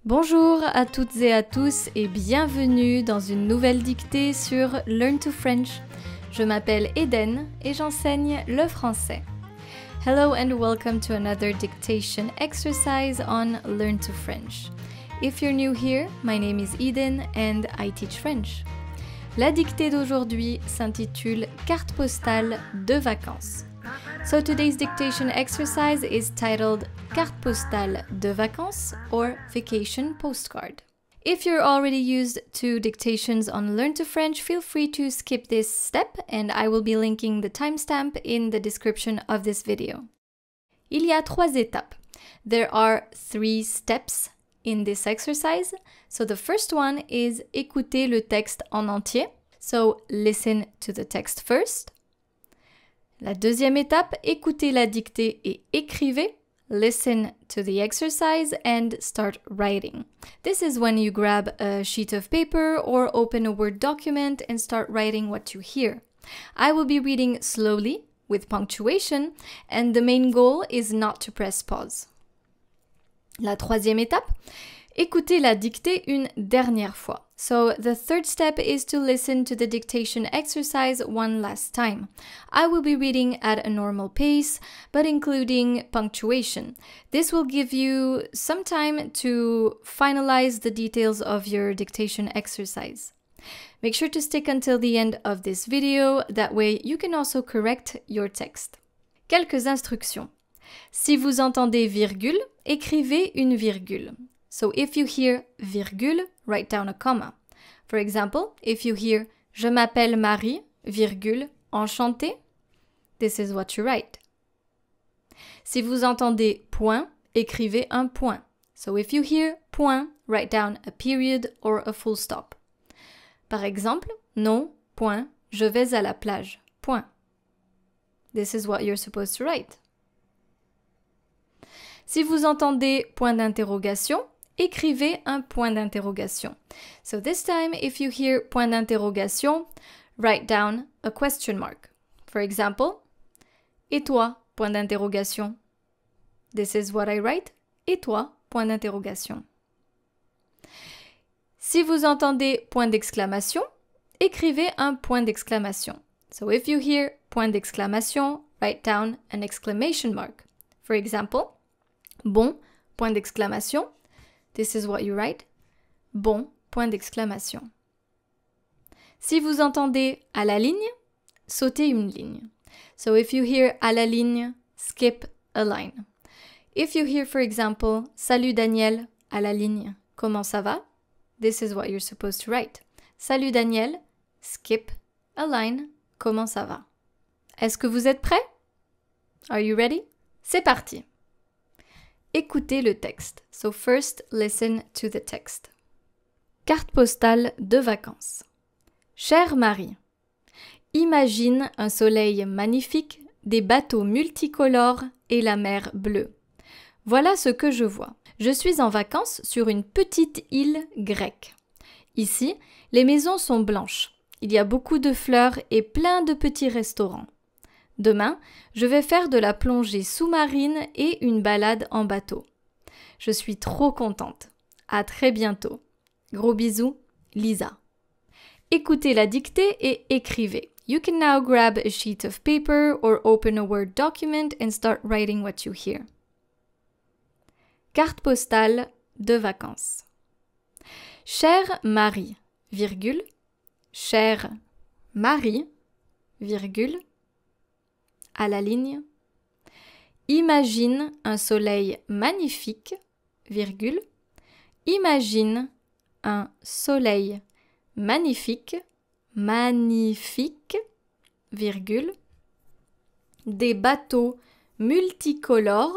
Bonjour à toutes et à tous et bienvenue dans une nouvelle dictée sur Learn to French. Je m'appelle Eden et j'enseigne le français. Hello and welcome to another dictation exercise on Learn to French. If you're new here, my name is Eden and I teach French. La dictée d'aujourd'hui s'intitule Carte postale de vacances. So today's dictation exercise is titled Carte postale de vacances or Vacation postcard. If you're already used to dictations on Learn to French, feel free to skip this step and I will be linking the timestamp in the description of this video. Il y a 3 étapes. There are 3 steps in this exercise. So the first one is écouter le texte en entier. So listen to the text first. La deuxième étape, écoutez la dictée et écrivez. Listen to the exercise and start writing. This is when you grab a sheet of paper or open a Word document and start writing what you hear. I will be reading slowly with punctuation and the main goal is not to press pause. La troisième étape, écoutez la dictée une dernière fois. So the third step is to listen to the dictation exercise one last time. I will be reading at a normal pace, but including punctuation. This will give you some time to finalize the details of your dictation exercise. Make sure to stick until the end of this video, that way you can also correct your text. Quelques instructions. Si vous entendez virgule, écrivez une virgule. So if you hear virgule, write down a comma. For example, if you hear je m'appelle Marie, virgule, enchantée, this is what you write. Si vous entendez point, écrivez un point. So if you hear point, write down a period or a full stop. Par exemple, non, point, je vais à la plage, point. This is what you're supposed to write. Si vous entendez point d'interrogation, écrivez un point d'interrogation. So this time, if you hear point d'interrogation, write down a question mark. For example, et toi, point d'interrogation. This is what I write. Et toi, point d'interrogation. Si vous entendez point d'exclamation, écrivez un point d'exclamation. So if you hear point d'exclamation, write down an exclamation mark. For example, bon, point d'exclamation. This is what you write. Bon, point d'exclamation. Si vous entendez à la ligne, sautez une ligne. So if you hear à la ligne, skip a line. If you hear, for example, salut Daniel, à la ligne, comment ça va? This is what you're supposed to write. Salut Daniel, skip a line, comment ça va? Est-ce que vous êtes prêts? Are you ready? C'est parti! Écoutez le texte. So first, listen to the text. Carte postale de vacances. Chère Marie, imagine un soleil magnifique, des bateaux multicolores et la mer bleue. Voilà ce que je vois. Je suis en vacances sur une petite île grecque. Ici, les maisons sont blanches. Il y a beaucoup de fleurs et plein de petits restaurants. Demain, je vais faire de la plongée sous-marine et une balade en bateau. Je suis trop contente. À très bientôt. Gros bisous, Lisa. Écoutez la dictée et écrivez. You can now grab a sheet of paper or open a Word document and start writing what you hear. Carte postale de vacances. Chère Marie, virgule, chère Marie, virgule, à la ligne. Imagine un soleil magnifique, virgule. Imagine un soleil magnifique, magnifique, virgule. Des bateaux multicolores,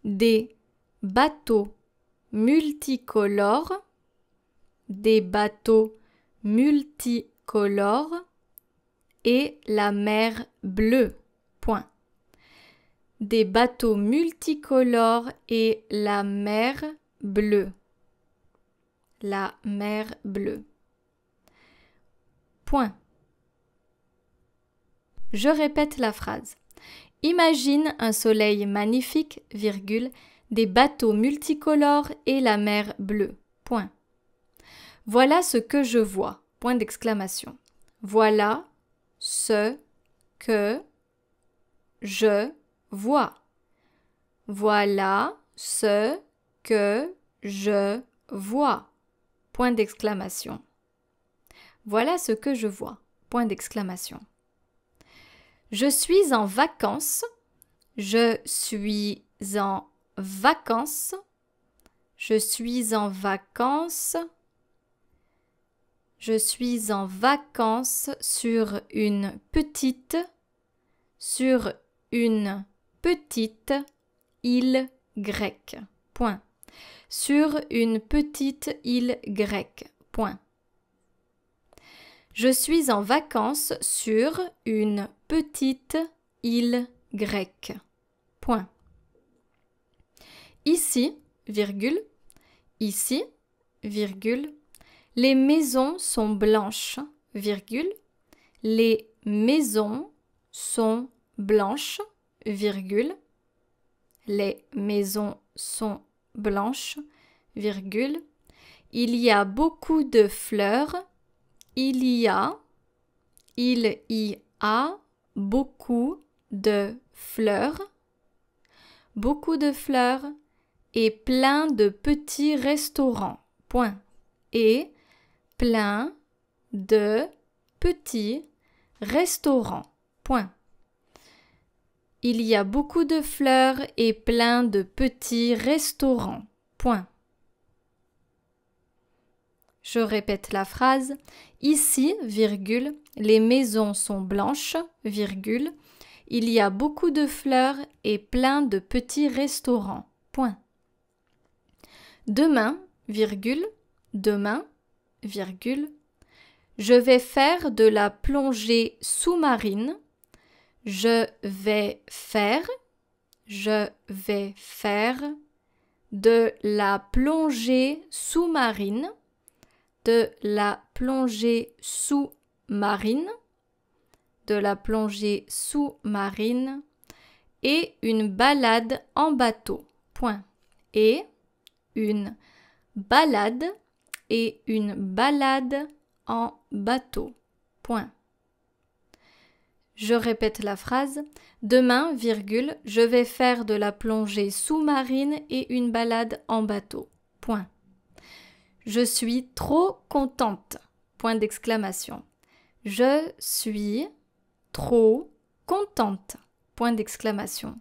des bateaux multicolores, des bateaux multicolores et la mer bleue. Point. Des bateaux multicolores et la mer bleue. La mer bleue. Point. Je répète la phrase. Imagine un soleil magnifique, virgule, des bateaux multicolores et la mer bleue. Point. Voilà ce que je vois. Point d'exclamation. Voilà ce que je vois. Voilà ce que je vois. Point d'exclamation. Voilà ce que je vois. Point d'exclamation. Je suis en vacances. Je suis en vacances. Je suis en vacances. Je suis en vacances sur une petite île grecque. Point. Sur une petite île grecque. Point. Je suis en vacances sur une petite île grecque. Point. Ici, virgule, ici, virgule, les maisons sont blanches, virgule, les maisons sont blanches, virgule, les maisons sont blanches, virgule, il y a beaucoup de fleurs, il y a beaucoup de fleurs et plein de petits restaurants, point, et plein de petits restaurants, point. Il y a beaucoup de fleurs et plein de petits restaurants, point. Je répète la phrase. Ici, virgule, les maisons sont blanches, virgule, il y a beaucoup de fleurs et plein de petits restaurants, point. Demain, virgule, je vais faire de la plongée sous-marine. Je vais faire de la plongée sous-marine. De la plongée sous-marine et une balade en bateau. Point. Et une balade en bateau. Point. Je répète la phrase. Demain, virgule, je vais faire de la plongée sous-marine et une balade en bateau. Point. Je suis trop contente. Point d'exclamation. Je suis trop contente. Point d'exclamation.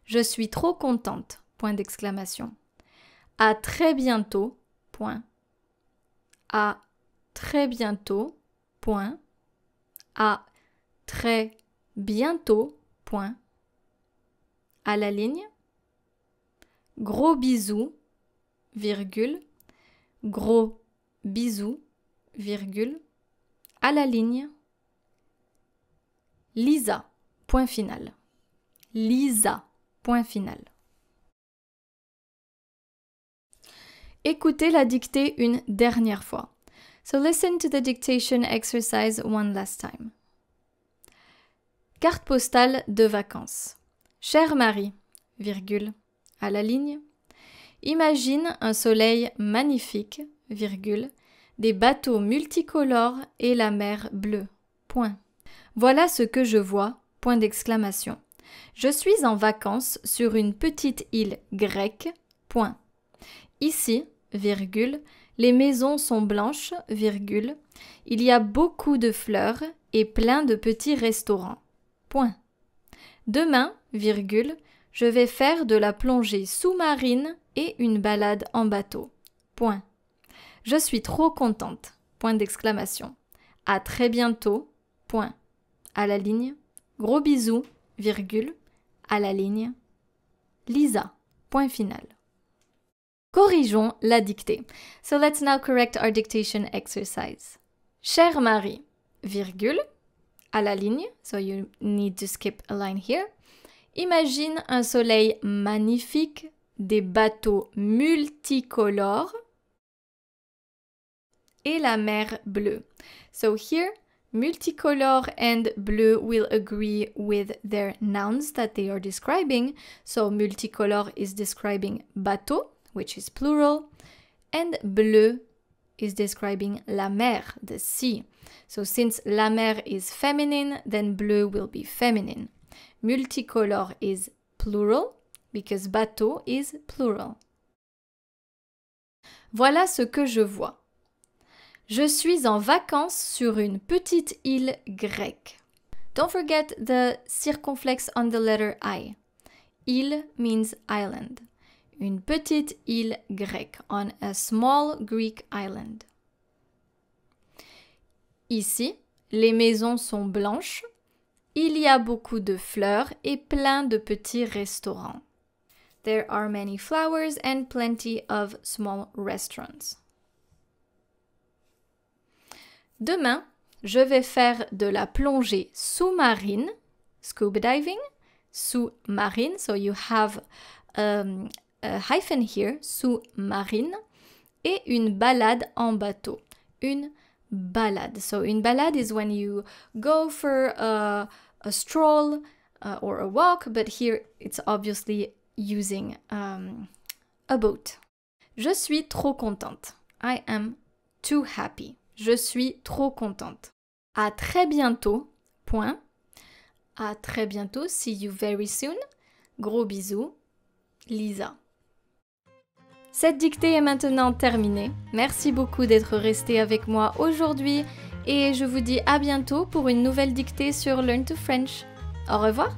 Je suis trop contente. Point d'exclamation. À très bientôt. Point. À très bientôt. Point. À très bientôt. Point. À la ligne. Gros bisous. Virgule. Gros bisous, virgule, à la ligne. Lisa, point final. Lisa, point final. Écoutez la dictée une dernière fois. So listen to the dictation exercise one last time. Carte postale de vacances. Chère Marie, virgule, à la ligne. Imagine un soleil magnifique, virgule, des bateaux multicolores et la mer bleue. Point. Voilà ce que je vois. Point d'exclamation. Je suis en vacances sur une petite île grecque. Point. Ici, virgule, les maisons sont blanches, virgule, il y a beaucoup de fleurs et plein de petits restaurants. Point. Demain, virgule, je vais faire de la plongée sous-marine et une balade en bateau. Point. Je suis trop contente. Point d'exclamation. À très bientôt. Point. À la ligne. Gros bisous. Virgule. À la ligne. Lisa. Point final. Corrigeons la dictée. So let's now correct our dictation exercise. Chère Marie. Virgule. À la ligne. So you need to skip a line here. Imagine un soleil magnifique, des bateaux multicolores et la mer bleue. So here, Multicolore and bleu will agree with their nouns that they are describing. So multicolore is describing bateau, which is plural, and bleu is describing la mer, the sea. So since la mer is feminine, then bleu will be feminine. Multicolore is plural because bateau is plural. Voilà ce que je vois. Je suis en vacances sur une petite île grecque. Don't forget the circonflex on the letter I. Île means island. Une petite île grecque, on a small Greek island. Ici, les maisons sont blanches. Il y a beaucoup de fleurs et plein de petits restaurants. There are many flowers and plenty of small restaurants. Demain, je vais faire de la plongée sous-marine, scuba diving, sous-marine, so you have a hyphen here, sous-marine, et une balade en bateau, une balade. So une balade is when you go for a stroll or a walk, but here it's obviously using a boat. Je suis trop contente. I am too happy. Je suis trop contente. À très bientôt. Point. À très bientôt. See you very soon. Gros bisous. Lisa. Cette dictée est maintenant terminée. Merci beaucoup d'être resté avec moi aujourd'hui et je vous dis à bientôt pour une nouvelle dictée sur Learn to French. Au revoir.